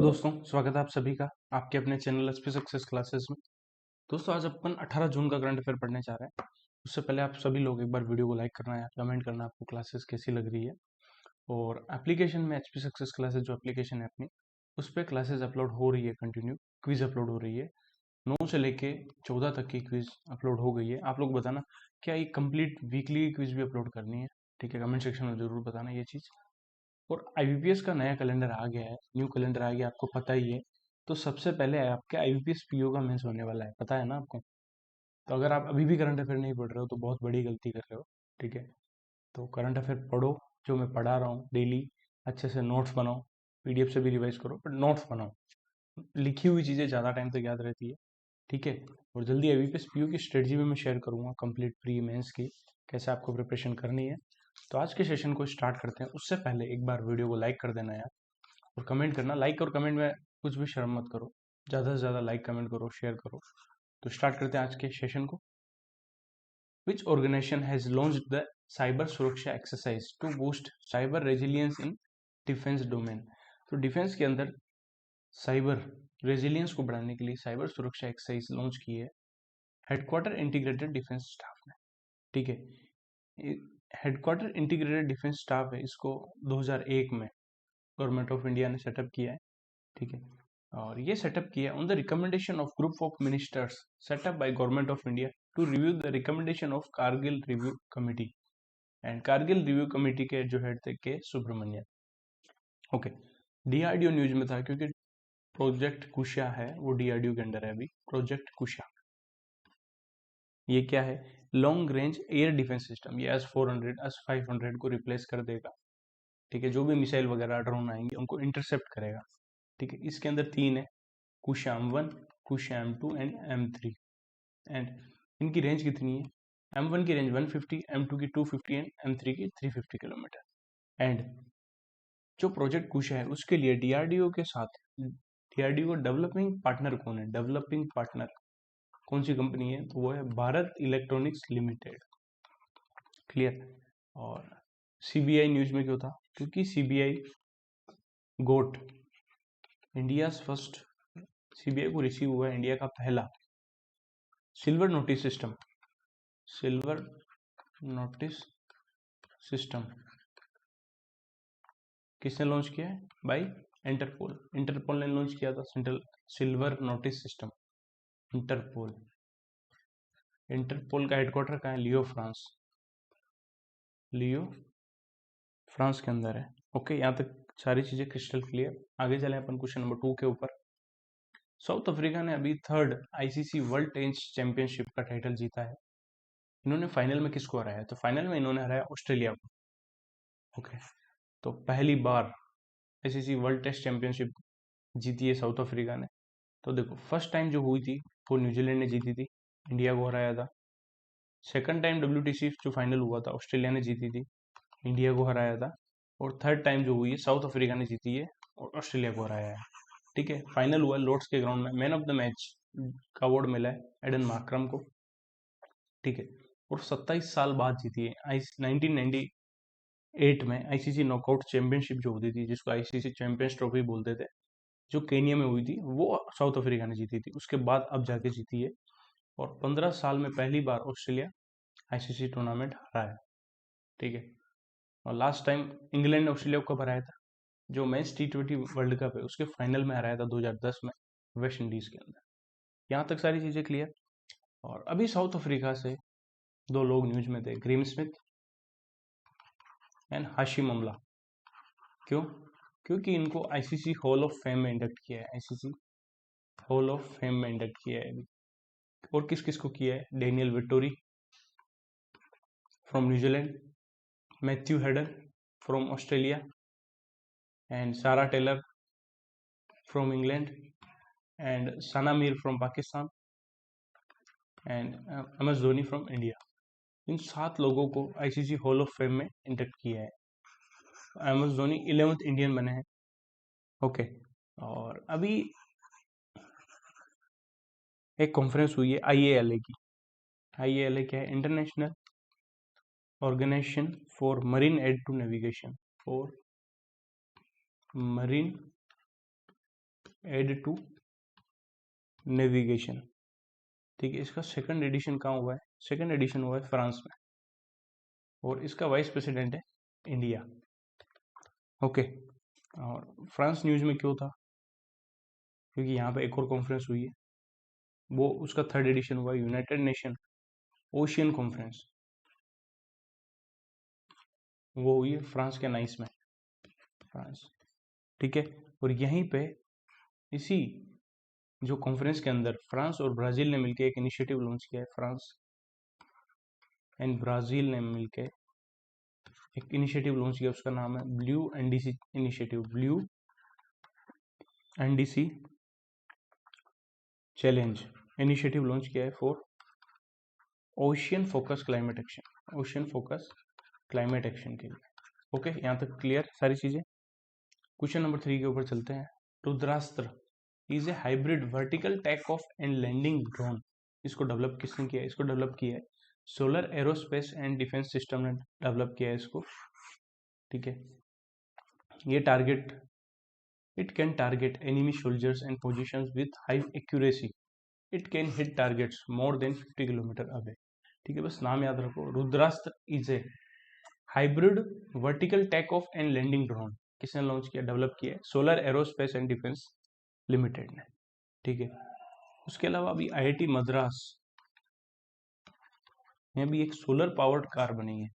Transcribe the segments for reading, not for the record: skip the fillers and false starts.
दोस्तों, स्वागत है आप सभी का आपके अपने चैनल एचपी सक्सेस क्लासेस में। दोस्तों, आज अपन 18 जून का करंट अफेयर पढ़ने जा रहे हैं। उससे पहले आप सभी लोग एक बार वीडियो को लाइक करना है, कमेंट करना आपको क्लासेस कैसी लग रही है। और एप्लीकेशन में एचपी सक्सेस क्लासेस जो एप्लीकेशन है अपनी, उस पर क्लासेस अपलोड हो रही है, कंटिन्यू क्विज अपलोड हो रही है। 9 से लेके 14 तक की क्विज अपलोड हो गई है। आप लोग बताना क्या ये कंप्लीट वीकली क्विज भी अपलोड करनी है? ठीक है, कमेंट सेक्शन में जरूर बताना ये चीज़। और आईबीपीएस का नया कैलेंडर आ गया है, न्यू कैलेंडर आ गया, आपको पता ही है। तो सबसे पहले आपके आईबीपीएस पीओ का मेंस होने वाला है, पता है ना आपको? तो अगर आप अभी भी करंट अफेयर नहीं पढ़ रहे हो तो बहुत बड़ी गलती कर रहे हो। ठीक है, तो करंट अफेयर पढ़ो, जो मैं पढ़ा रहा हूँ डेली। अच्छे से नोट्स बनाओ, पीडीएफ से भी रिवाइज करो, बट नोट्स बनाओ। लिखी हुई चीज़ें ज़्यादा टाइम तक याद रहती है। ठीक है, और जल्दी आईबीपीएस पीओ की स्ट्रेटजी भी मैं शेयर करूंगा, कंप्लीट प्री मेंस की, कैसे आपको प्रिपरेशन करनी है। तो आज के सेशन को स्टार्ट करते हैं। उससे पहले एक बार वीडियो को लाइक कर देना यार, और कमेंट करना। लाइक और कमेंट में कुछ भी शर्म मत करो, ज़्यादा से ज़्यादा लाइक कमेंट करो, शेयर करो। तो स्टार्ट करते हैं आज के सेशन को। Which organisation has launched the cyber Suraksha exercise to boost cyber resilience in defence domain? तो डिफेंस के अंदर साइबर रेजिलियंस को बढ़ाने के लिए साइबर सुरक्षा एक्सरसाइज लॉन्च की है हेडक्वार्टर इंटीग्रेटेड डिफेंस स्टाफ ने। ठीक है, हेडक्वार्टर इंटीग्रेटेड डिफेंस स्टाफ है, इसको 2001 में गवर्नमेंट ऑफ इंडिया ने सेटअप किया है। ठीक है, और ये सेटअप किया on the recommendation of group of ministers setup by government of India to review the recommendation of Kargil review committee. And Kargil review committee के जो हेड थे के सुब्रमण्यम। ओके, डीआरडीओ न्यूज में था क्योंकि प्रोजेक्ट कुशा है वो डीआरडीओ के अंडर है अभी, प्रोजेक्ट कुशा। ये क्या है? Long range air defence system. ये S-400 S-500 को रिप्लेस कर देगा। ठीक है, जो भी मिसाइल वगैरह ड्रोन आएंगे उनको इंटरसेप्ट करेगा। ठीक है, इसके अंदर 3 है, कुशाम 1, कुशाम 2 एंड M3। एंड इनकी रेंज कितनी है? M1 की रेंज 150, M2 की 250 एंड M3 की 350 किलोमीटर। एंड जो प्रोजेक्ट कुशा है उसके लिए डीआरडीओ के साथ, डीआरडीओ डेवलपिंग पार्टनर कौन है? डेवलपिंग पार्टनर कौन सी कंपनी है? तो वो है भारत इलेक्ट्रॉनिक्स लिमिटेड। क्लियर? और सीबीआई न्यूज में क्यों था? क्योंकि CBI got India first, CBI को रिसीव हुआ है इंडिया का पहला silver notice system. Silver notice system किसने लॉन्च किया है? By Interpol. इंटरपोल ने लॉन्च किया था central silver notice system. Interpol, Interpol का हेडक्वार्टर कहाँ है? लियो फ्रांस, लियो फ्रांस के अंदर है। ओके, यहाँ तक सारी चीजें क्रिस्टल क्लियर। आगे चले अपन क्वेश्चन नंबर 2 के ऊपर। साउथ अफ्रीका ने अभी 3rd ICC world test championship का टाइटल जीता है। इन्होंने फाइनल में किसको हराया? तो फाइनल में इन्होंने हराया ऑस्ट्रेलिया को। ओके, तो पहली बार आईसीसी वर्ल्ड टेस्ट चैंपियनशिप जीती है साउथ अफ्रीका ने। तो देखो, फर्स्ट टाइम जो हुई थी वो न्यूजीलैंड ने जीती थी, इंडिया को हराया था। सेकंड टाइम डब्ल्यूटीसी जो फाइनल हुआ था ऑस्ट्रेलिया ने जीती थी, इंडिया को हराया था। और थर्ड टाइम जो हुई है साउथ अफ्रीका ने जीती है और ऑस्ट्रेलिया को हराया है। ठीक है, फाइनल हुआ लॉर्ड्स के ग्राउंड में। मैन ऑफ द मैच का अवार्ड मिला है एडन मार्क्रम को। ठीक है, और 27 साल बाद जीती है। 1998 में आईसीसी नॉकआउट चैंपियनशिप जो होती थी, जिसको आईसीसी चैंपियंस ट्रॉफी बोलते थे, जो केनिया में हुई थी, वो साउथ अफ्रीका ने जीती थी। उसके बाद अब जाके जीती है। और 15 साल में पहली बार ऑस्ट्रेलिया आईसीसी टूर्नामेंट हराया है। ठीक है, और लास्ट टाइम इंग्लैंड ने ऑस्ट्रेलिया को कब हराया था? जो मैच T20 वर्ल्ड कप है उसके फाइनल में हराया था 2010 में वेस्ट इंडीज के अंदर। यहाँ तक सारी चीजें क्लियर। और अभी साउथ अफ्रीका से 2 लोग न्यूज में थे, ग्रीम स्मिथ एंड हाशिम अमला। क्यों? क्योंकि इनको आईसीसी हॉल ऑफ फेम में इंडक्ट किया है, आईसीसी हॉल ऑफ फेम में इंडक्ट किया है अभी। और किस किस को किया है? Daniel Vettori from New Zealand, Matthew header from Australia, and सारा Taylor from England, and Sana Mir from Pakistan, and MS Dhoni from India. इन 7 लोगों को आईसीसी हॉल ऑफ फेम में इंडक्ट किया है। MS धोनी 11th इंडियन बने हैं। ओके, और अभी एक कॉन्फ्रेंस हुई है IALA की। IALA क्या है? International organisation for marine aid to navigation, for marine aid to navigation. ठीक है, इसका सेकंड एडिशन कहाँ हुआ है? सेकंड एडिशन हुआ है फ्रांस में, और इसका वाइस प्रेसिडेंट है इंडिया। ओके, और फ्रांस न्यूज में क्यों था? क्योंकि यहाँ पे एक और कॉन्फ्रेंस हुई है, वो उसका थर्ड एडिशन हुआ, यूनाइटेड नेशन ओशियन कॉन्फ्रेंस, वो हुई है फ्रांस के नाइस में, फ्रांस। ठीक है, और यहीं पे इसी जो कॉन्फ्रेंस के अंदर फ्रांस और ब्राजील ने मिलकर एक इनिशिएटिव लॉन्च किया है। फ्रांस एंड ब्राजील ने मिलकर एक इनिशिएटिव लॉन्च किया, उसका नाम है blue NDC initiative, blue NDC challenge initiative launch किया है for ocean focus climate action, ocean focus climate action के लिए। ओके, यहाँ तक क्लियर सारी चीजें। क्वेश्चन नंबर 3 के ऊपर चलते हैं। Rudrastra is a hybrid vertical take off and landing drone. इसको डेवलप किसने किया है? इसको डेवलप किया है solar aerospace and defence system ने डेवलप किया है इसको। ठीक है, ये target, it can target enemy soldiers and positions with high accuracy, it can hit targets more than 50 kilometre away. ठीक है, बस नाम याद रखो, Rudrastra is a hybrid vertical take off and landing drone. किसने लॉन्च किया, डेवलप किया है? Solar aerospace and defence limited ने। ठीक है, उसके अलावा अभी आईआईटी मद्रास में भी एक सोलर पावर्ड कार बनी है,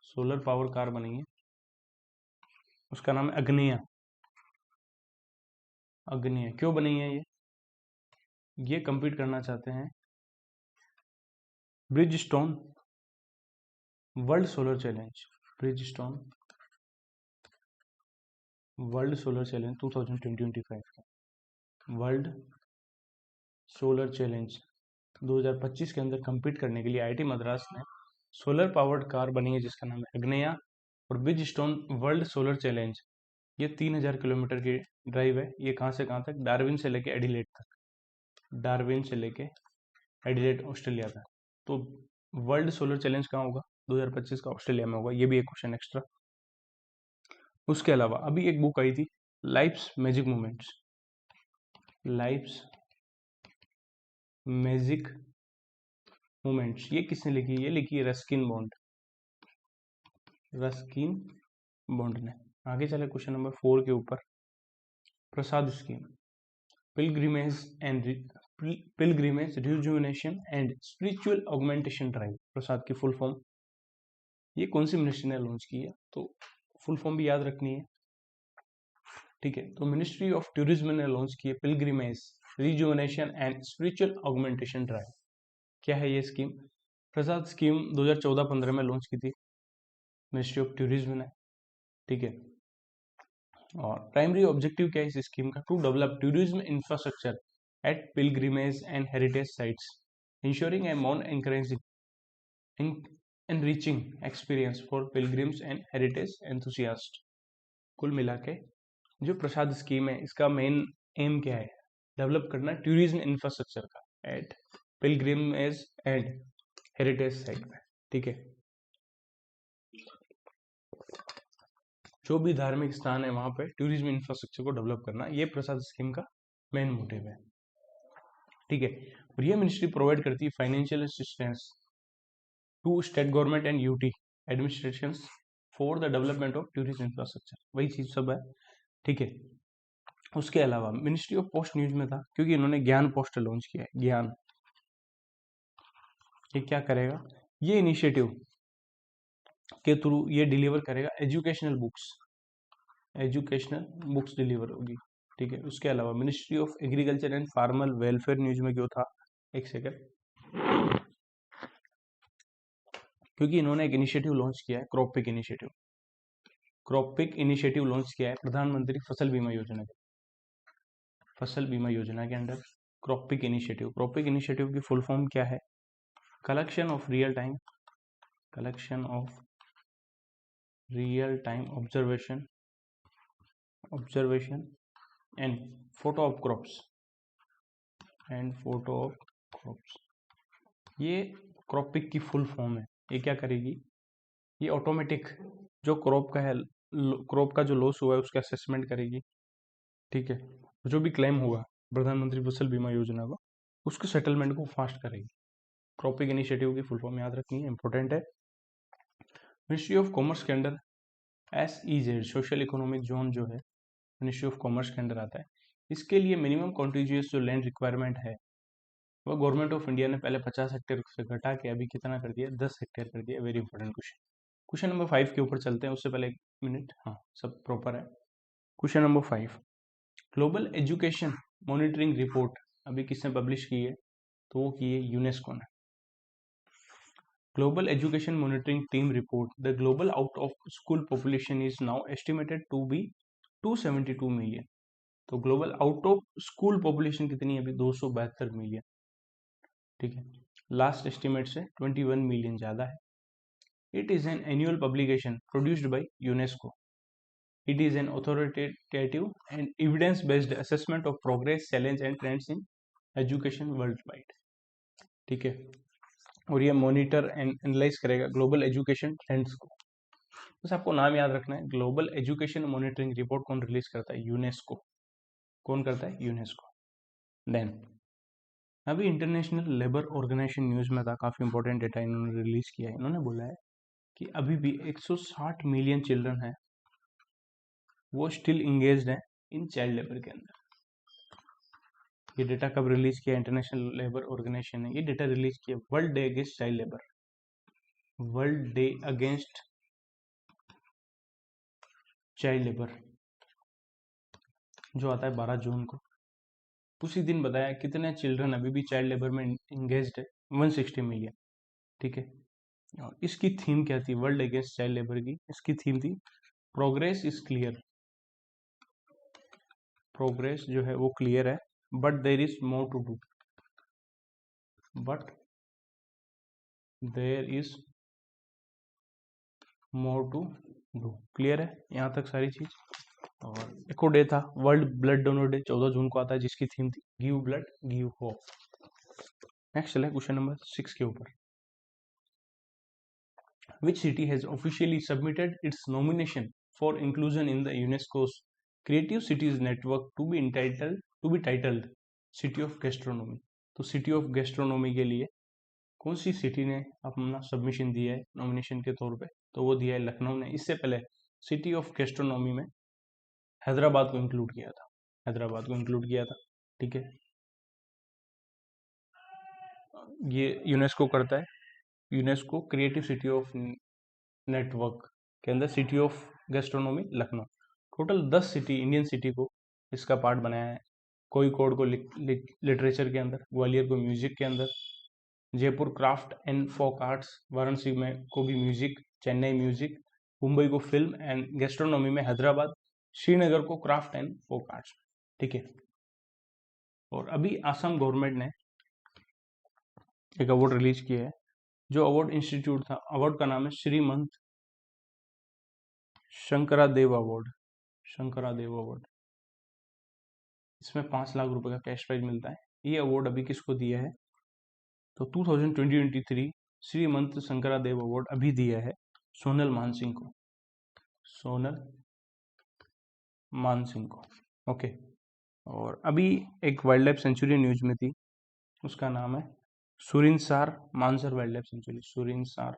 सोलर पावर कार बनी है, उसका नाम है अग्निया। अग्निया क्यों बनी है ये कंपीट करना चाहते हैं Bridgestone world solar challenge, Bridgestone world solar challenge 2025 का, वर्ल्ड सोलर चैलेंज 2025 के अंदर कंपीट करने के लिए आईआईटी मद्रास ने सोलर पावर्ड कार बनी है जिसका नाम है अग्निया। और ब्रिजस्टोन वर्ल्ड सोलर चैलेंज ये 3000 किलोमीटर की ड्राइव है। ये कहाँ से कहाँ तक? डार्विन से लेके एडिलेड तक, डार्विन से लेके एडिलेड ऑस्ट्रेलिया तक। तो वर्ल्ड सोलर चैलेंज कहाँ होगा? 2025 का ऑस्ट्रेलिया में होगा। ये भी एक क्वेश्चन एक्स्ट्रा। उसके अलावा अभी एक बुक आई थी, life's magic moments, life's magic moments, ये किसने लिखी है? ये लिखी है रस्किन बॉन्ड, रस्किन बॉन्ड ने। आगे चले क्वेश्चन नंबर 4 के ऊपर, Prasad scheme, pilgrimage and pilgrimage rejuvenation and spiritual augmentation drive, Prasad की फुल फॉर्म। ये कौन सी मिनिस्ट्री ने लॉन्च की है? तो फुल फॉर्म भी याद रखनी है। ठीक है, तो मिनिस्ट्री ऑफ टूरिज्म ने लॉन्च की है pilgrimage rejuvenation and spiritual augmentation drive. क्या है ये स्कीम? प्रसाद स्कीम 2014-15 में लॉन्च की थी मिनिस्ट्री ऑफ टूरिज्म ने। ठीक है, और प्राइमरी ऑब्जेक्टिव क्या है इस स्कीम का? To develop tourism infrastructure at pilgrimage and heritage sites, ensuring a more encouraging enriching experience for pilgrims and heritage enthusiast. कुल मिला के जो प्रसाद स्कीम है, इसका मेन एम क्या है? डेवलप करना टूरिज्म इंफ्रास्ट्रक्चर का at pilgrimage and heritage site में। ठीक है, जो भी धार्मिक स्थान है वहां पे टूरिज्म इंफ्रास्ट्रक्चर को डेवलप करना, ये प्रसाद स्कीम का मेन मोटिव है। ठीक है, और ये मिनिस्ट्री प्रोवाइड करती है financial assistance to state government and UT administration for the development of tourism infrastructure, वही चीज सब है। ठीक है, उसके अलावा मिनिस्ट्री ऑफ पोस्ट न्यूज में था क्योंकि इन्होंने ज्ञान पोस्ट लॉन्च किया है। ज्ञान, ये क्या करेगा? ये इनिशिएटिव के थ्रू ये डिलीवर करेगा एजुकेशनल बुक्स डिलीवर होगी। ठीक है, उसके अलावा ministry of agriculture and farmer welfare news में क्यों था? एक सेकंड, क्योंकि इन्होंने एक इनिशिएटिव लॉन्च किया है, क्रॉपिक इनिशिएटिव, क्रॉपिक इनिशिएटिव लॉन्च किया है प्रधानमंत्री फसल बीमा योजना के, फसल बीमा योजना के अंडर क्रॉपिक इनिशिएटिव। क्रॉपिक इनिशिएटिव की फुल फॉर्म क्या है? Collection of real time, collection of real time observation and photo of crops ये क्रॉपिक की फुल फॉर्म है। ये क्या करेगी? ये ऑटोमेटिक जो क्रॉप का है, क्रॉप का जो लॉस हुआ है उसका असेसमेंट करेगी। ठीक है, जो भी क्लेम होगा प्रधानमंत्री फसल बीमा योजना का, उसके सेटलमेंट को फास्ट करेगी। क्रॉपिंग इनिशिएटिव की फुल फॉर्म याद रखनी है, इंपॉर्टेंट है। मिनिस्ट्री ऑफ कॉमर्स के under SEZ social economic zone जो है मिनिस्ट्री ऑफ कॉमर्स के अंडर आता है। इसके लिए मिनिमम कॉन्टिजियस जो लैंड रिक्वायरमेंट है वह गवर्नमेंट ऑफ इंडिया ने पहले 50 हेक्टेयर से घटा के अभी कितना कर दिया, 10 हेक्टेयर कर दिया। Very important question. Question number 5 के ऊपर चलते हैं, उससे पहले एक मिनट, हाँ सब प्रॉपर है। Question number 5, global education monitoring report अभी किसने पब्लिश की है, तो वो की है यूनेस्को ने। Global Education Monitoring Team report, the global out of school population is now estimated to be 272 million. तो global out of school population कितनी है अभी, 272 मिलियन। ठीक है, लास्ट एस्टिमेट से 21 मिलियन ज्यादा है। It is an annual publication produced by UNESCO. It is an authoritative and evidence based assessment of progress, challenge and trends in education world wide. ठीक है, और ये मॉनिटर एंड एनालाइज करेगा global education trends को। बस आपको नाम याद रखना है, ग्लोबल एजुकेशन मॉनिटरिंग रिपोर्ट कौन रिलीज करता है, यूनेस्को। कौन करता है, यूनेस्को। देन अभी इंटरनेशनल लेबर ऑर्गेनाइजेशन न्यूज में था, काफी इंपॉर्टेंट डेटा इन्होंने रिलीज किया है। इन्होंने बोला है कि अभी भी 160 मिलियन चिल्ड्रन है वो स्टिल इंगेज्ड है इन चाइल्ड लेबर के अंदर। ये डेटा कब रिलीज किया, इंटरनेशनल लेबर ऑर्गेनाइजेशन ने ये डेटा रिलीज किया world day against child labour, world day against child labour जो आता है 12 जून को। उसी दिन बताया कितने चिल्ड्रन अभी भी चाइल्ड लेबर में इंगेज्ड है, 160 मिलियन। ठीक है, और इसकी थीम क्या थी, वर्ल्ड अगेंस्ट चाइल्ड लेबर की इसकी थीम थी प्रोग्रेस इज क्लियर। प्रोग्रेस जो है वो क्लियर है, but there is more to do, but there is more to do. Clear है यहाँ तक सारी चीज। और एक और डे था वर्ल्ड ब्लड डोनर डे, 14 जून को आता है, जिसकी थीम थी give blood give hope. Next चले क्वेश्चन नंबर 6 के ऊपर। Which city has officially submitted its nomination for inclusion in the UNESCO's Creative Cities Network to be titled City of Gastronomy? तो city of gastronomy के लिए कौन सी city ने अपना submission दिया है नॉमिनेशन के तौर पे, तो वो दिया है लखनऊ ने। इससे पहले सिटी ऑफ गैस्ट्रोनॉमी में हैदराबाद को इंक्लूड किया था, हैदराबाद को इंक्लूड किया था। ठीक है, ये यूनेस्को करता है, UNESCO creative city of network के अंदर city of gastronomy Lucknow. Total 10 city, Indian city को इसका पार्ट बनाया है। कोझिकोड को लिटरेचर के अंदर, ग्वालियर को म्यूजिक के अंदर, Jaipur craft and folk arts, Varanasi में को भी म्यूजिक, चेन्नई म्यूजिक, मुंबई को फिल्म एंड गैस्ट्रोनॉमी में हैदराबाद, श्रीनगर को क्राफ्ट एंड फोक आर्ट्स। ठीक है, और अभी आसाम गवर्नमेंट ने एक अवार्ड रिलीज किया है। जो अवार्ड इंस्टीट्यूट था, अवार्ड का नाम है श्रीमंत शंकरादेव अवार्ड, शंकरादेव अवार्ड। इसमें 5 लाख रुपए का कैश प्राइज मिलता है। ये अवार्ड अभी किसको दिया है, तो 2023 श्रीमंत शंकरादेव अवार्ड अभी दिया है सोनल मानसिंह को, सोनल मानसिंह को। ओके, और अभी एक वाइल्ड लाइफ सेंचुरी न्यूज में थी, उसका नाम है Surinsar Mansar wild life sanctuary, Surinsar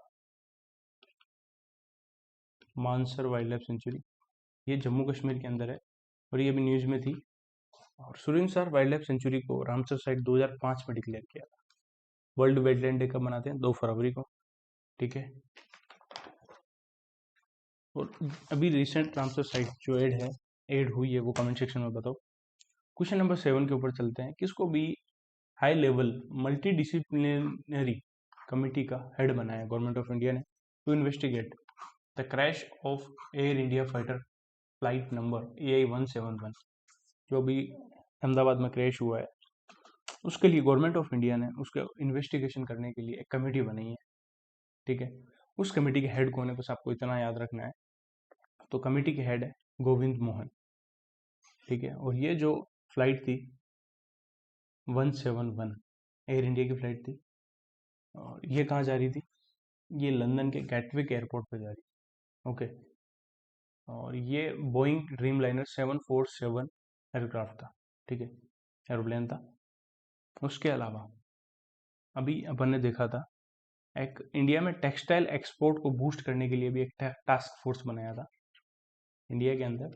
Mansar wild life sanctuary. ये जम्मू कश्मीर के अंदर है और ये अभी न्यूज में थी। और सुरिनसार वाइल्ड लाइफ सेंचुरी को रामसर साइट 2005 में डिक्लेयर किया था। वर्ल्ड वेटलैंड डे कब मनाते हैं, 2 फरवरी को। ठीक है, और अभी रिसेंट रामसर साइट जो ऐड हुई है वो कमेंट सेक्शन में बताओ। क्वेश्चन नंबर 7 के ऊपर चलते हैं। किसको भी high level multi disciplinary committee का हेड बनाया गवर्नमेंट ऑफ इंडिया ने, to investigate the crash of Air India fighter flight number AI-171 जो अभी अहमदाबाद में क्रैश हुआ है। उसके लिए गवर्नमेंट ऑफ इंडिया ने उसका इन्वेस्टिगेशन करने के लिए एक कमेटी बनाई है। ठीक है, उस कमेटी के हेड कौन है, बस आपको इतना याद रखना है। तो कमेटी के हेड है गोविंद मोहन। ठीक है, और ये जो फ्लाइट थी 171 एयर इंडिया की फ्लाइट थी, और ये कहाँ जा रही थी, ये लंदन के गैटविक एयरपोर्ट पर जा रही थी। ओके, और ये बोइंग ड्रीम लाइनर 747 एयरक्राफ्ट था। ठीक है, एरोप्लेन था। उसके अलावा अभी अपन ने देखा था एक इंडिया में टेक्सटाइल एक्सपोर्ट को बूस्ट करने के लिए भी एक टास्क फोर्स बनाया था। इंडिया के अंदर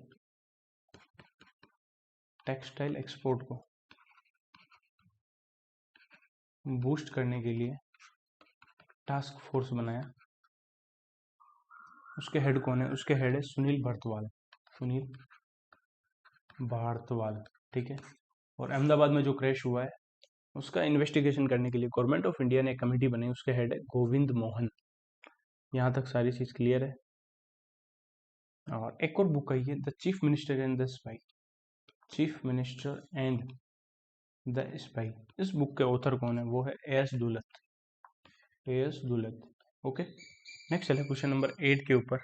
टेक्सटाइल एक्सपोर्ट को बूस्ट करने के लिए टास्क फोर्स बनाया। उसके हेड कौन है? उसके हेड है सुनील भारतवाल। सुनील भारतवाल, ठीक है। और अहमदाबाद में जो क्रैश हुआ है उसका इन्वेस्टिगेशन करने के लिए गवर्नमेंट ऑफ इंडिया ने एक कमेटी बनाई। उसके हेड है गोविंद मोहन। यहाँ तक सारी चीज क्लियर है। और एक और बुक आई है the chief minister and the spy. Chief minister and the spy. इस बुक के ऑथर कौन है? वो है S Dulat. S Dulat, okay. Next चले क्वेश्चन नंबर 8 के ऊपर।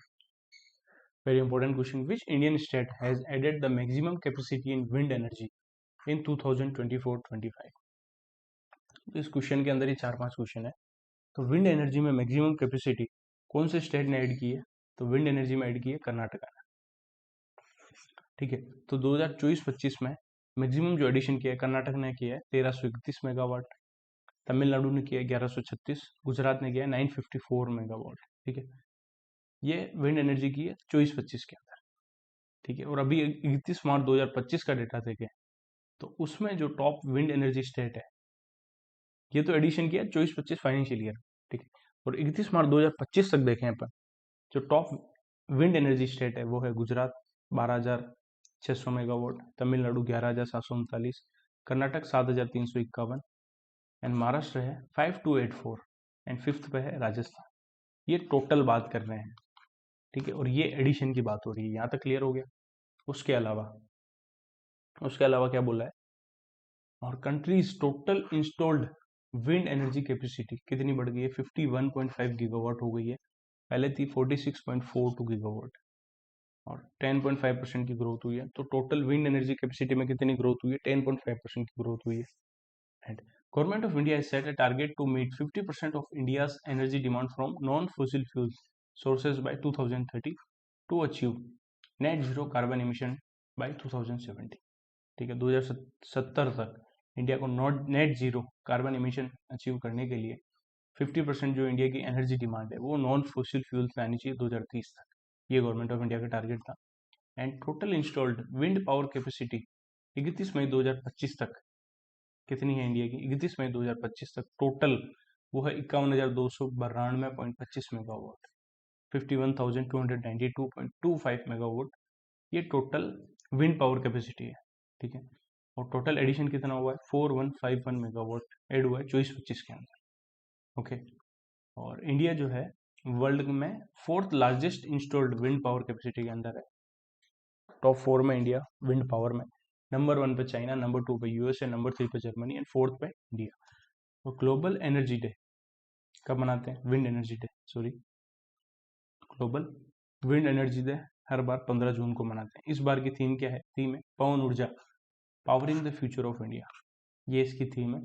Very important question. Which Indian state has added the maximum capacity in wind energy in 2024-25? इस क्वेश्चन के अंदर ही 4-5 क्वेश्चन है। तो विंड एनर्जी में मैक्सिमम कैपेसिटी कौन से स्टेट ने ऐड की है? तो विंड एनर्जी में ऐड की है कर्नाटका ने, ठीक है। तो 2024-25 में मैक्सिमम जो एडिशन किया है कर्नाटक ने किया है 1331 मेगावाट, तमिलनाडु ने किया है 1136, गुजरात ने किया है 954 मेगावाट, ठीक है। ये विंड एनर्जी की है 24-25 के अंदर, ठीक है। और अभी 31 मार्च 2025 का डेटा देखें तो उसमें जो टॉप विंड एनर्जी स्टेट है, ये तो एडिशन किया 24-25 फाइनेंशियल ईयर, ठीक है। और 31 मार्च 2025 तक देखें अपन, जो टॉप विंड एनर्जी स्टेट है वो है गुजरात 12,600 मेगावाट, तमिलनाडु 11,739, कर्नाटक 7,351 एंड महाराष्ट्र है 5,284 एंड फिफ्थ पे है राजस्थान। ये टोटल बात कर रहे हैं, ठीक है। और ये एडिशन की बात हो रही है, यहाँ तक क्लियर हो गया। उसके अलावा क्या बोला है? और countries total installed wind energy capacity कितनी बढ़ गई है? 51.5 गीगावाट हो गई है। पहले थी 46.42 गीगावाट और 10.5% की ग्रोथ हुई है। तो टोटल विंड एनर्जी कैपेसिटी में कितनी ग्रोथ हुई है? 10.5% की ग्रोथ हुई है। And government of India has set a target to meet 50% of India's energy demand from non-fossil fuel sources by 2030 to achieve net zero carbon emission by 2070, ठीक है। 2070 तक इंडिया को net zero carbon emission achieve करने के लिए 50% जो India की energy demand है वो नॉन फोसिल फ्यूल से आनी चाहिए 2030 तक। ये गवर्नमेंट ऑफ इंडिया का टारगेट था। And total installed wind power capacity 31 मई 2025 तक कितनी है इंडिया की? 31 मई 2025 तक टोटल वो है 51,292.25 मेगावाट, 51,292.25 मेगावाट। ये टोटल विंड पावर कैपेसिटी है, ठीक है। और टोटल एडिशन कितना हुआ है? 4151 मेगावाट एड हुआ है 24-25 के अंदर, ओके। और इंडिया जो है वर्ल्ड में fourth largest installed wind power capacity के अंदर है। टॉप 4 में इंडिया विंड पावर में, नंबर 1 पे चाइना, नंबर 2 पे यूएसए, नंबर 3 पे जर्मनी एंड 4th पे इंडिया। तो ग्लोबल एनर्जी डे कब मनाते हैं? Wind energy day, sorry, global wind energy day हर बार 15 जून को मनाते हैं। इस बार की थीम क्या है? थीम है पवन ऊर्जा, powering the future of India. ये इसकी थीम है,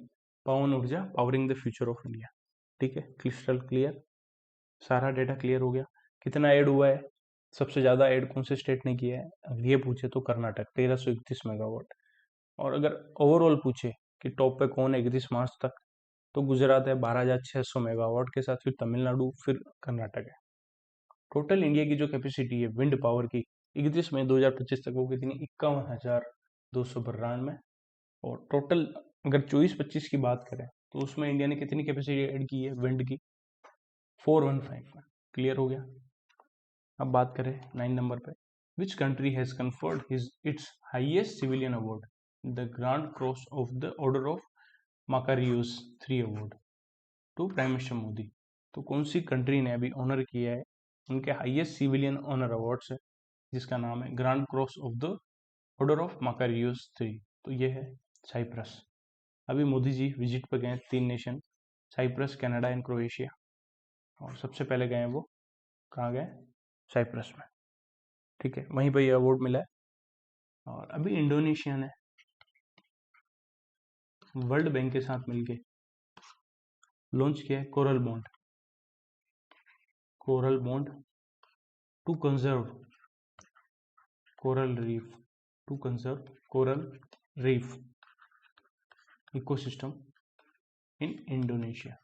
पवन ऊर्जा powering the future of India, ठीक है। क्रिस्टल क्लियर, सारा डेटा क्लियर हो गया। कितना ऐड हुआ है? सबसे ज्यादा ऐड कौन से स्टेट ने किया है? अगर ये पूछे तो कर्नाटक 1331 मेगावाट। और अगर ओवरऑल पूछे कि टॉप पे कौन है 31 मार्च तक, तो गुजरात है 12,600 मेगावाट के साथ, फिर तमिलनाडु, फिर कर्नाटक है। टोटल इंडिया की जो कैपेसिटी है विंड पावर की 31 मई 2025 तक वो कितनी? 51,292। और टोटल अगर 24-25 की बात करें तो उसमें इंडिया ने कितनी कैपेसिटी ऐड की है विंड की? 4151। क्लियर हो गया। अब बात करें 9 नंबर पे। Which country has conferred its highest civilian award the grand cross of the order of Makarios 3 award to prime minister Modi? तो कौन सी कंट्री ने अभी ऑनर किया है उनके हाईएस्ट सिविलियन ऑनर अवार्ड से, जिसका नाम है grand cross of the order of Makarios 3? तो ये है साइप्रस। अभी मोदी जी विजिट पे गए 3 nation, Cyprus, Canada and Croatia. और सबसे पहले गए वो कहाँ गए? साइप्रस में, ठीक है। वहीं पर ये अवार्ड मिला है। और अभी इंडोनेशिया ने वर्ल्ड बैंक के साथ मिलके लॉन्च किया है coral bond to conserve coral reef, to conserve coral reef ecosystem in Indonesia.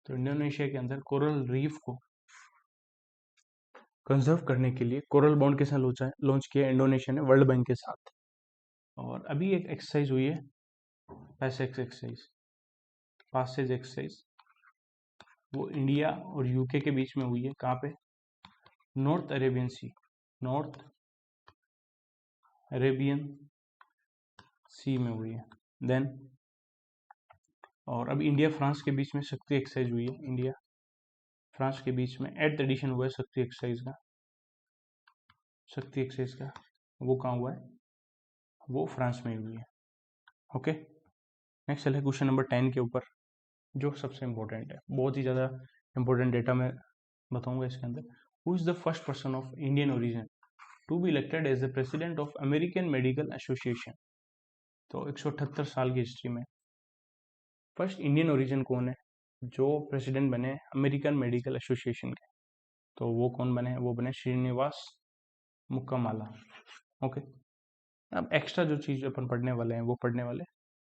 तो इंडोनेशिया के अंदर कोरल रीफ को कंजर्व करने के लिए कोरल बॉन्ड के साथ लॉन्च किया इंडोनेशिया ने वर्ल्ड बैंक के साथ। और अभी एक एक्सरसाइज हुई है, पैसेज एक्सरसाइज, वो इंडिया और यूके के बीच में हुई है। कहाँ पे? नॉर्थ अरेबियन सी में हुई है। देन और अब इंडिया फ्रांस के बीच में शक्ति एक्सरसाइज हुई है, इंडिया फ्रांस के बीच में 8th एडिशन हुआ है शक्ति एक्सरसाइज का। वो कहाँ हुआ है? वो फ्रांस में हुई है। ओके, नेक्स्ट चले क्वेश्चन नंबर 10 के ऊपर, जो सबसे इंपॉर्टेंट है, बहुत ही ज़्यादा इंपॉर्टेंट डेटा मैं बताऊंगा इसके अंदर। Who is the first person of Indian origin to be elected as the president of American medical association? तो 178 साल की हिस्ट्री में फर्स्ट इंडियन ओरिजिन कौन है जो प्रेसिडेंट बने अमेरिकन मेडिकल एसोसिएशन के? तो वो कौन बने? वो बने श्रीनिवास मुक्कामाला। ओके, अब एक्स्ट्रा जो चीज अपन पढ़ने वाले हैं वो पढ़ने वाले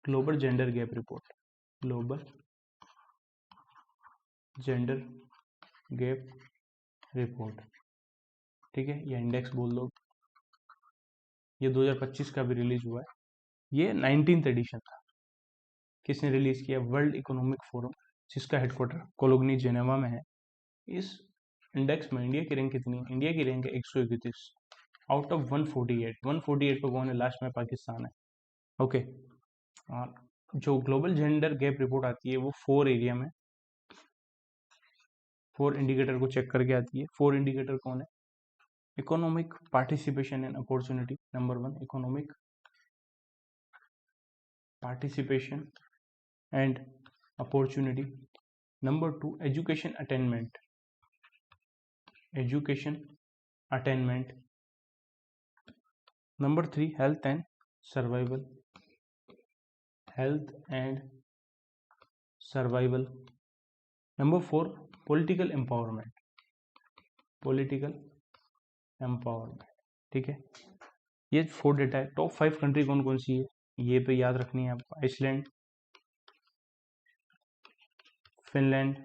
global gender gap report, global gender gap report, ठीक है, या इंडेक्स बोल दो। ये 2025 का भी रिलीज हुआ है। ये 19th एडिशन था। किसने रिलीज किया? वर्ल्ड इकोनॉमिक फोरम, जिसका हेडक्वार्टर कोलोगनी जेनेवा में है। इस इंडेक्स में इंडिया की रैंक कितनी है? इंडिया की रैंक है 131 आउट ऑफ 148। 148 पे कौन है? लास्ट में पाकिस्तान है। ओके, और जो ग्लोबल जेंडर गैप रिपोर्ट आती है वो 4 एरिया में 4 इंडिकेटर को चेक करके आती है। 4 इंडिकेटर कौन है? Economic participation and opportunity, number 1 economic participation and opportunity, number 2 education attainment, number 3 health and survival, number 4 political empowerment, ठीक है। ये 4 डेटा है। टॉप 5 कंट्री कौन कौन सी है ये तो याद रखनी है आपको। Iceland, Finland,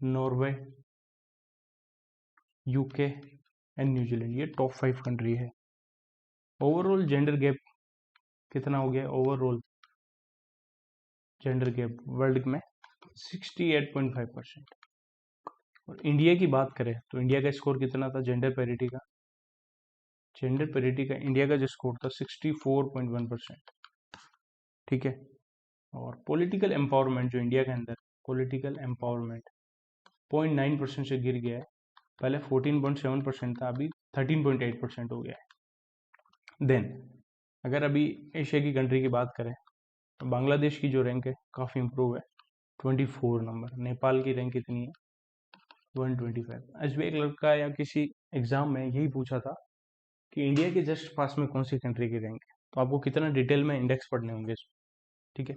Norway, UK and New Zealand, ये टॉप 5 कंट्री है। ओवरऑल जेंडर गैप कितना हो गया? ओवरऑल जेंडर गैप वर्ल्ड में 68.5%। और इंडिया की बात करें तो इंडिया का स्कोर कितना था जेंडर पैरिटी का? इंडिया का जो स्कोर था 64.1%, ठीक है। और पॉलिटिकल एम्पावरमेंट जो इंडिया के अंदर पॉलिटिकल एम्पावरमेंट 0.9% से गिर गया है। पहले 14.7% था, अभी 13.8% हो गया है। देन अगर अभी एशिया की कंट्री की बात करें तो बांग्लादेश की जो रैंक है काफ़ी इंप्रूव है, 24 नंबर। नेपाल की रैंक कितनी है? 125। आज भी एक लड़का या किसी एग्जाम में यही पूछा था कि इंडिया के जस्ट पास में कौन सी कंट्री की रैंक है, तो आपको कितना डिटेल में इंडेक्स पढ़ने होंगे इसमें, ठीक है।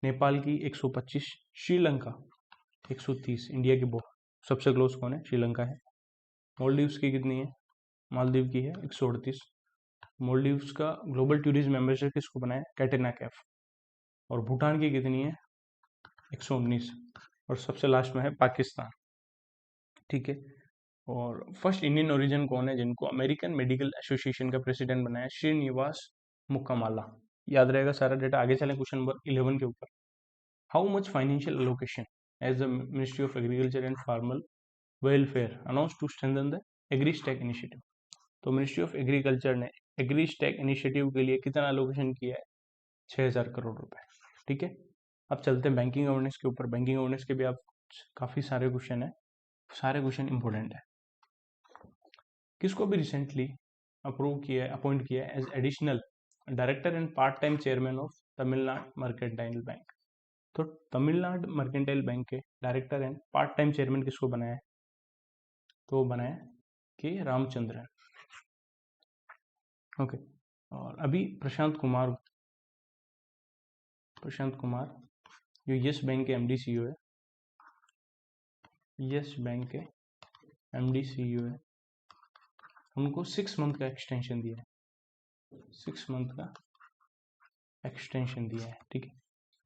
नेपाल की 125, श्रीलंका 130, इंडिया की सबसे क्लोज कौन है? श्रीलंका है। मालदीव्स की कितनी है? मालदीव की है 138। मालदीव्स का ग्लोबल टूरिज्म मेंबरशिप किसको बनाया? कैटरीना कैफ। और भूटान की कितनी है? 119। और सबसे लास्ट में है पाकिस्तान, ठीक है। और फर्स्ट इंडियन ओरिजिन कौन है जिनको अमेरिकन मेडिकल एसोसिएशन का प्रेसिडेंट बनाया? श्रीनिवास मुक्कामाला। याद रहेगा सारा डेटा। आगे चलें क्वेश्चन नंबर 11 के ऊपर। How much financial allocation has the ministry of agriculture and farmer welfare announce to strengthen the Agristack initiative? तो मिनिस्ट्री ऑफ एग्रीकल्चर ने एग्रीस्टैक इनिशिएटिव के लिए कितना एलोकेशन किया है? 6000 करोड़ रुपए, ठीक है। अब चलते हैं बैंकिंग अवेयरनेस के ऊपर। बैंकिंग अवेयरनेस के भी आप काफी सारे क्वेश्चन है, सारे क्वेश्चन इंपॉर्टेंट है। किसको भी रिसेंटली अपॉइंट किया है as additional director and part time chairman of Tamil Nadu mercantile bank? तो तमिलनाडु मर्केंटाइल बैंक के director and part time chairman किसको बनाया है? तो बनाया के रामचंद्रन, ओके। और अभी प्रशांत कुमार जो यस बैंक के एमडी सीईओ है, यस बैंक के एमडी सीईओ है, उनको 6 मंथ का एक्सटेंशन दिया है। 6 मंथ का एक्सटेंशन दिया है। ठीक है।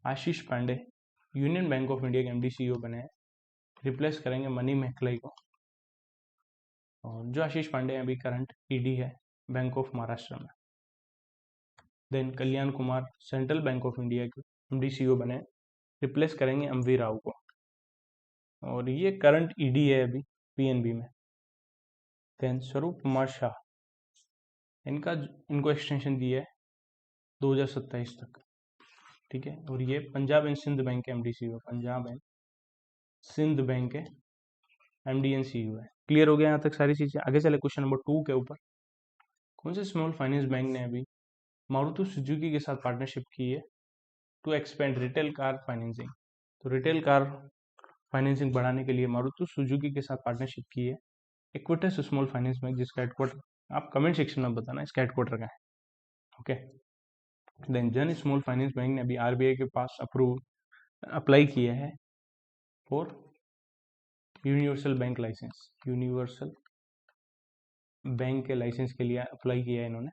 Ashish Pande union bank of India के एमडी सीईओ बने हैं, रिप्लेस करेंगे मनी मेहकलाई को। और जो आशीष पांडे अभी करंट ईडी है बैंक ऑफ महाराष्ट्र में। Then Kalyan Kumar central bank of India के एमडी सीईओ बने, रिप्लेस करेंगे एमवी राव को। और ये करंट ईडी है अभी पीएनबी में। देन स्वरूप कुमार शाह, इनको एक्सटेंशन दी है 2027 तक। ठीक है। और ये पंजाब एंड सिंध बैंक के MD CEO, Punjab and Sindh bank के एमडी एंड सीईओ है। क्लियर हो गया यहाँ तक सारी चीजें। आगे चले क्वेश्चन नंबर 2 के ऊपर। कौन से स्मॉल फाइनेंस बैंक ने अभी मारुति सुजुकी के साथ पार्टनरशिप की है to expand retail car financing? तो रिटेल कार फाइनेंसिंग बढ़ाने के लिए मारुति सुजुकी के साथ पार्टनरशिप की है इक्विटस स्मॉल फाइनेंस बैंक, जिसका हेडक्वार्टर आप कमेंट सेक्शन में बताना इसका हेडक्वार्टर का है। Okay. Then Jana small finance bank ने अभी आरबीआई के पास अप्लाई किया है for universal bank licence. Universal bank के लाइसेंस के लिए अप्लाई किया है इन्होंने।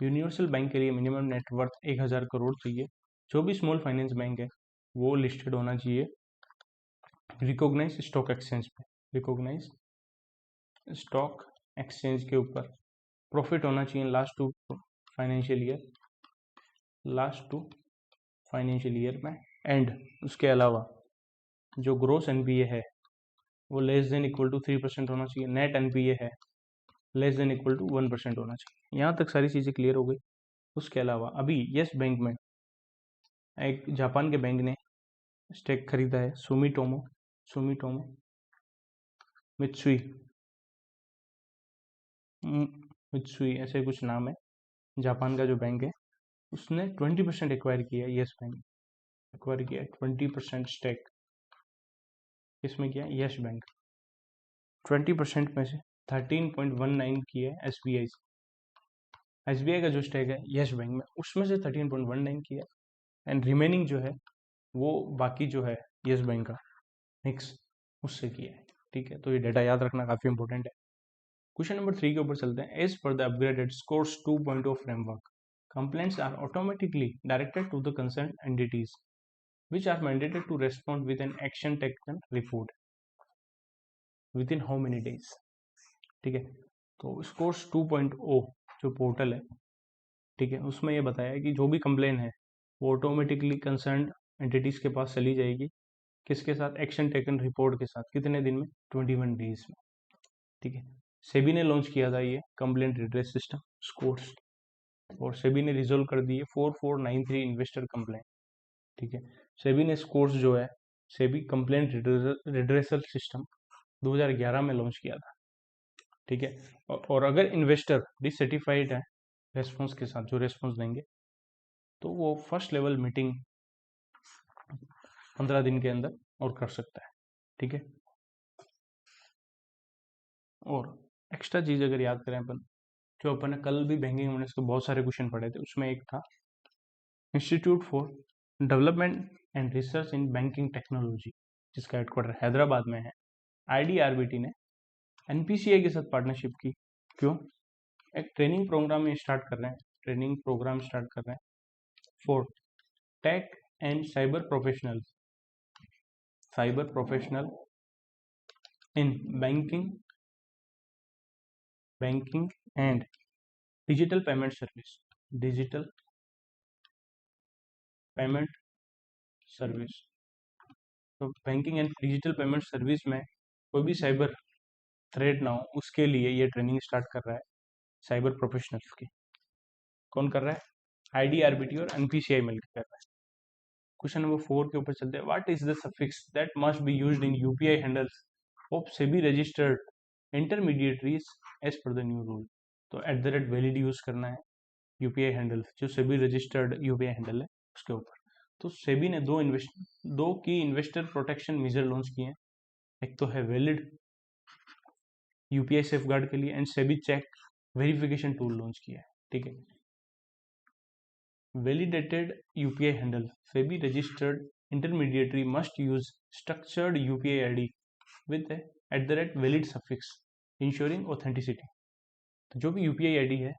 यूनिवर्सल बैंक के लिए मिनिमम नेटवर्थ 1000 करोड़ चाहिए। जो भी स्मॉल फाइनेंस बैंक है वो लिस्टेड होना चाहिए रिकॉग्नाइज स्टॉक एक्सचेंज पे। रिकॉग्नाइज स्टॉक एक्सचेंज के ऊपर प्रॉफिट होना चाहिए लास्ट टू फाइनेंशियल ईयर में। एंड उसके अलावा जो ग्रोस एनपीए है वो लेस देन इक्वल टू 3% होना चाहिए। नेट एनपीए है लेस देन इक्वल टू 1% होना चाहिए। यहाँ तक सारी चीज़ें क्लियर हो गई। उसके अलावा अभी यस बैंक में एक जापान के बैंक ने स्टेक खरीदा है, सुमिटोमो मित्सुई ऐसे कुछ नाम है। जापान का जो बैंक है उसने 20% एक्वायर किया है। यस बैंक एक्वायर किया है 20% स्टेक। इसमें किया यस बैंक 20% में से 13.19 किया है एसबीआई से। एसबीआई का जो स्टेक है यस बैंक में उसमें से 13.19 किया एंड रिमेनिंग जो है वो बाकी जो है यस बैंक का मिक्स उससे किया है। ठीक है। तो ये डेटा याद रखना काफी इंपॉर्टेंट है। क्वेश्चन नंबर 3 के ऊपर चलते हैं। As per the upgraded scores 2.0 framework, complaints are automatically directed to the concerned entities which are mandated to respond with an action taken report within how many days? ठीक है। तो scores 2.0 जो portal है, ठीक है, उसमें ये बताया है कि जो भी कंप्लेन है वो ऑटोमेटिकली कंसर्न एंटिटीज के पास चली जाएगी। किसके साथ? एक्शन टेकन रिपोर्ट के साथ। कितने दिन में? 21 डेज में। ठीक है। सेबी ने लॉन्च किया था ये कंप्लेंट रिड्रेस सिस्टम स्कोर्स, और सेबी ने रिजोल्व कर दी है 4493 इन्वेस्टर कंप्लेंट। ठीक है। सेबी ने स्कोर्स जो है सेबी कंप्लेंट रिड्रेसल सिस्टम 2011 में लॉन्च किया था। ठीक है। और अगर इन्वेस्टर डिससेटिस्फाइड है रेस्पॉन्स के साथ, जो रेस्पॉन्स देंगे, तो वो फर्स्ट लेवल मीटिंग 15 दिन के अंदर और कर सकता है। ठीक है। और एक्स्ट्रा चीज अगर याद करें अपन, जो अपन ने कल भी बैंकिंग यूनिट्स के बहुत सारे क्वेश्चन पढ़े थे, उसमें एक था institute for development and research in banking technology, जिसका हेडक्वार्टर हैदराबाद में है। आईडीआरबीटी ने एनपीसीआई के साथ पार्टनरशिप की। क्यों? एक ट्रेनिंग प्रोग्राम स्टार्ट कर रहे हैं for tech and cyber professional in banking and digital payment service. तो banking and digital payment service में कोई भी साइबर थ्रेट ना हो, उसके लिए ये ट्रेनिंग स्टार्ट कर रहा है साइबर प्रोफेशनल्स की। कौन कर रहा है? आईडीआरबीटी और एनपीसीआई मिलकर कर रहा है। क्वेश्चन नंबर 4 के ऊपर चलते हैं। What is the suffix that must be used in UPI handles of SEBI registered intermediaries as per the new rule? तो @वैलिड यूज करना है यूपीआई हैंडल, जो सेबी रजिस्टर्ड यूपीआई हैंडल है उसके ऊपर। तो सेबी ने दो की इन्वेस्टर प्रोटेक्शन मेजर लॉन्च किए हैं। एक तो है वैलिड यूपीआई सेफगार्ड के लिए, and SEBI check verification tool launch किया है। ठीक है। Validated UPI handle. SEBI registered intermediary must use structured UPI ID with a @valid suffix, ensuring authenticity. तो जो भी UPI ID है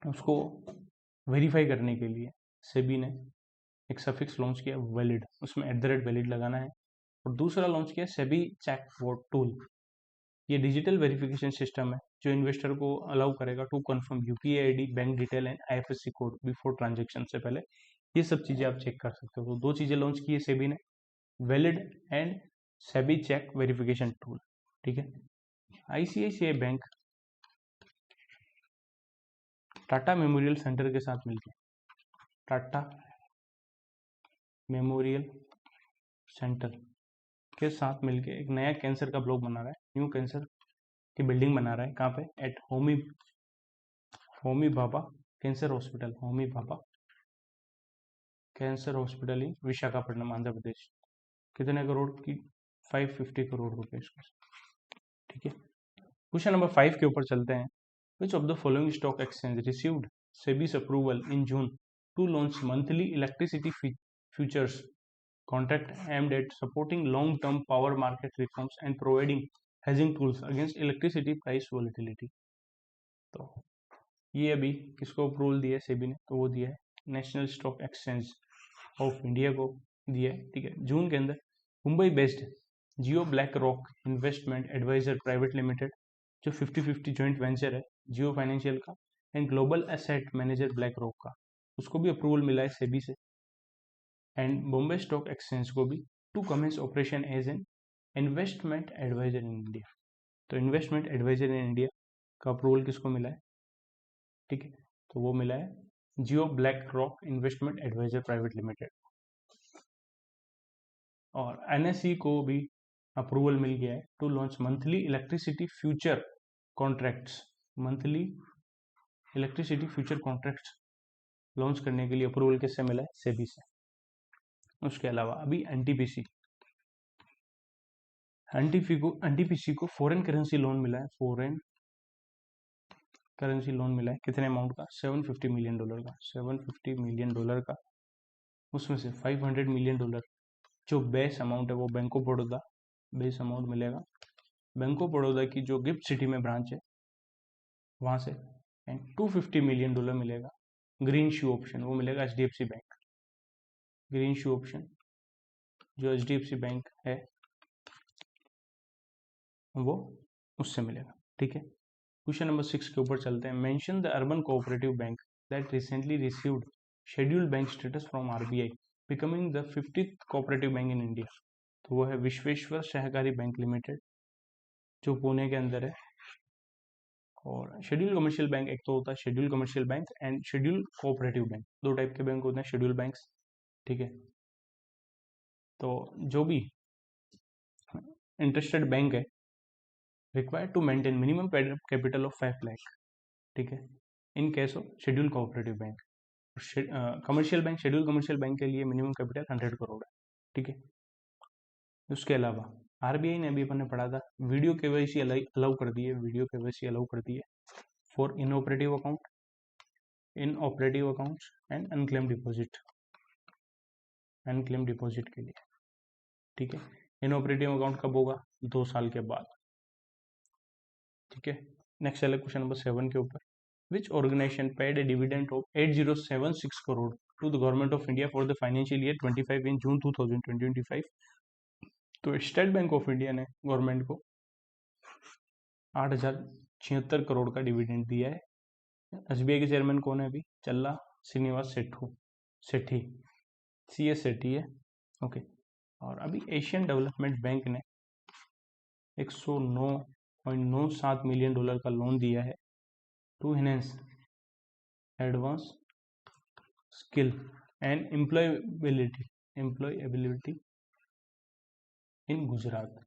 उसको वेरीफाई करने के लिए सेबी ने एक सफिक्स लॉन्च किया वैलिड, उसमें @वैलिड लगाना है। और दूसरा लॉन्च किया सेबी चेक वोट टूल। ये डिजिटल वेरिफिकेशन सिस्टम है जो इन्वेस्टर को अलाउ करेगा to confirm UPI ID, bank detail and IFSC code before transaction से पहले। ये सब चीजें आप चेक कर सकते हो। तो दो चीजें लॉन्च की है सेबी ने, valid and SEBI check verification tool. ठीक है। ICICI bank Tata memorial centre के साथ मिलकर, टाटा मेमोरियल सेंटर के साथ मिलकर एक नया कैंसर का ब्लॉक बना रहा है, न्यू कैंसर की बिल्डिंग बना रहा है। कहाँ पे? At Homi Bhabha cancer hospital, Homi Bhabha cancer hospital in Visakhapatnam, Andhra Pradesh. कितने करोड़ की? 550 करोड़ रुपए। ठीक है। क्वेश्चन नंबर 5 के ऊपर चलते हैं। Which of the following stock exchange received SEBI's approval in June to launch monthly electricity futures contract aimed at supporting long-term power market reforms and providing hedging tools against electricity price volatility? तो ये अभी किसको approval दिया है सेबी ने? तो वो दिया है national stock exchange of India को दिया है। ठीक है। जून के अंदर Mumbai based Jio black rock investment adviser private limited, जो 50-50 जॉइंट वेंचर है जियो फाइनेंशियल का and global asset manager black rock का, उसको भी अप्रूवल मिला है सेबी से। एंड बॉम्बे स्टॉक एक्सचेंज को भी to commence operation as an investment adviser in India. तो इन्वेस्टमेंट एडवाइजर इन इंडिया का अप्रूवल किसको मिला है? ठीक है। तो वो मिला है Jio black rock investment adviser private limited. और एनएसई को भी अप्रूवल मिल गया है to launch monthly electricity future contracts, monthly electricity future contracts launch करने के लिए अप्रूवल किससे मिला है? सेबी से। उसके अलावा अभी एनटीपीसी को फॉरेन करेंसी लोन मिला है, फॉरेन करेंसी लोन मिला है। कितने अमाउंट का? $750 मिलियन का, $750 मिलियन का। उसमें से $500 मिलियन जो बेस अमाउंट है वो bank of Baroda, base amount मिलेगा बैंक ऑफ बड़ौदा की जो गिफ्ट सिटी में ब्रांच है वहां से। एंड $250 मिलियन मिलेगा ग्रीन शू ऑप्शन, वो मिलेगा एचडीएफसी बैंक, ग्रीन शू ऑप्शन जो एचडीएफसी बैंक है वो उससे मिलेगा। ठीक है। क्वेश्चन नंबर 6 के ऊपर चलते हैं। Mention the urban cooperative bank that recently received scheduled bank status from RBI becoming the 50th cooperative bank in India. तो वो है विश्वेश्वर सहकारी बैंक लिमिटेड, जो पुणे के अंदर है। और शेड्यूल कमर्शियल बैंक एक तो होता है schedule commercial bank and schedule cooperative bank, दो टाइप के बैंक होते हैं शेड्यूल बैंक्स। ठीक है। तो जो भी इंटरेस्टेड बैंक है required to maintain minimum capital of 5 lakh. ठीक है। In case of schedule cooperative bank. Commercial bank, schedule commercial bank के लिए मिनिमम कैपिटल 100 करोड़ है। ठीक है। उसके अलावा आरबीआई ने अभी अपन ने पढ़ा था वीडियो केवाईसी अलाउ कर दी है, वीडियो केवाईसी अलाउ कर दी है for inoperative account, in operative accounts and unclaim deposit, unclaim deposit के लिए। ठीक है। इनऑपरेटिव अकाउंट कब होगा? 2 साल के बाद। ठीक है। नेक्स्ट चले क्वेश्चन नंबर 7 के ऊपर। Which organisation paid a dividend of 8076 crore to the government of India for the financial year 25 in June 2025? तो स्टेट बैंक ऑफ इंडिया ने गवर्नमेंट को 8076 करोड़ का डिविडेंड दिया है। एसबीआई के चेयरमैन कौन है अभी? चल्ला श्रीनिवास सेठी, CS सेठी है। ओके। और अभी एशियन डेवलपमेंट बैंक ने $109.97 मिलियन का लोन दिया है to enhance advanced skill and employability in Gujarat.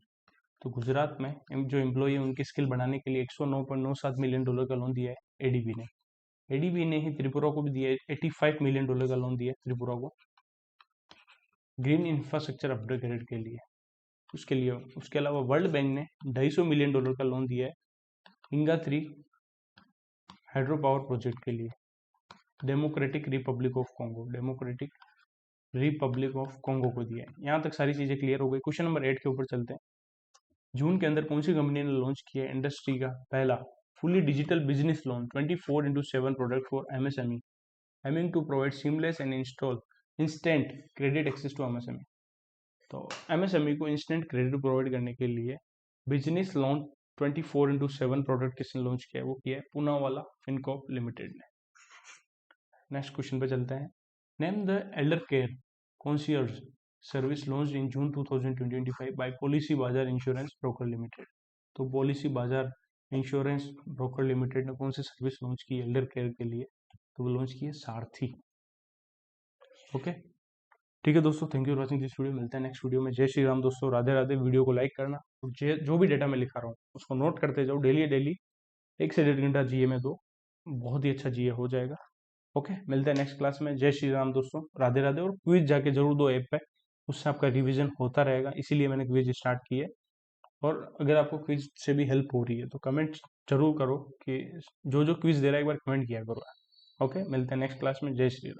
तो गुजरात में जो एम्प्लॉय है उनकी स्किल बढ़ाने के लिए $109.97 मिलियन का लोन दिया है एडीबी ने। एडीबी ने ही त्रिपुरा को भी दिया है, $85 मिलियन का लोन दिया है त्रिपुरा को ग्रीन इंफ्रास्ट्रक्चर अपग्रेड के लिए, उसके लिए। उसके अलावा वर्ल्ड बैंक ने $250 मिलियन का लोन दिया है इंगा 3 हाइड्रो पावर प्रोजेक्ट के लिए डेमोक्रेटिक रिपब्लिक ऑफ कोंगो को दिया है। यहाँ तक सारी चीजें क्लियर हो गई। क्वेश्चन नंबर 8 के ऊपर चलते हैं। जून के अंदर कौन सी कंपनी ने लॉन्च किया इंडस्ट्री का पहला fully digital business loan 24/7 product for MSME, aiming to provide seamless and instant credit access to MSME. तो MSME को इंस्टेंट क्रेडिट प्रोवाइड करने के लिए बिजनेस लोन 24/7 प्रोडक्ट किसने लॉन्च किया है? वो किया है पूनावाला फिनकॉर्प लिमिटेड ने। नेक्स्ट क्वेश्चन पे चलते हैं। Name the elder care concierge service launch in June 2025 by Policy Bazaar insurance broker limited. तो Policy Bazaar insurance broker limited ने कौन सी सर्विस लॉन्च की एल्डर केयर के लिए? तो वो लॉन्च की है सारथी। ओके, ठीक है दोस्तों, thank you for watching this video. मिलते हैं नेक्स्ट वीडियो में। जय श्री राम दोस्तों, राधे राधे। वीडियो को लाइक करना और जो भी डेटा मैं लिखा रहा हूँ उसको नोट करते जाओ। डेली 1 से 1.5 घंटा जीए में दो, बहुत ही अच्छा जीए हो जाएगा। ओके, मिलते हैं नेक्स्ट क्लास में। जय श्री राम दोस्तों, राधे राधे। और क्विज जाके जरूर दो ऐप पे, उससे आपका रिविजन होता रहेगा, इसीलिए मैंने क्विज स्टार्ट की है। और अगर आपको क्विज से भी हेल्प हो रही है तो कमेंट जरूर करो कि जो क्विज दे रहा है एक बार कमेंट किया करो। ओके, मिलते हैं नेक्स्ट क्लास में। जय श्री राम।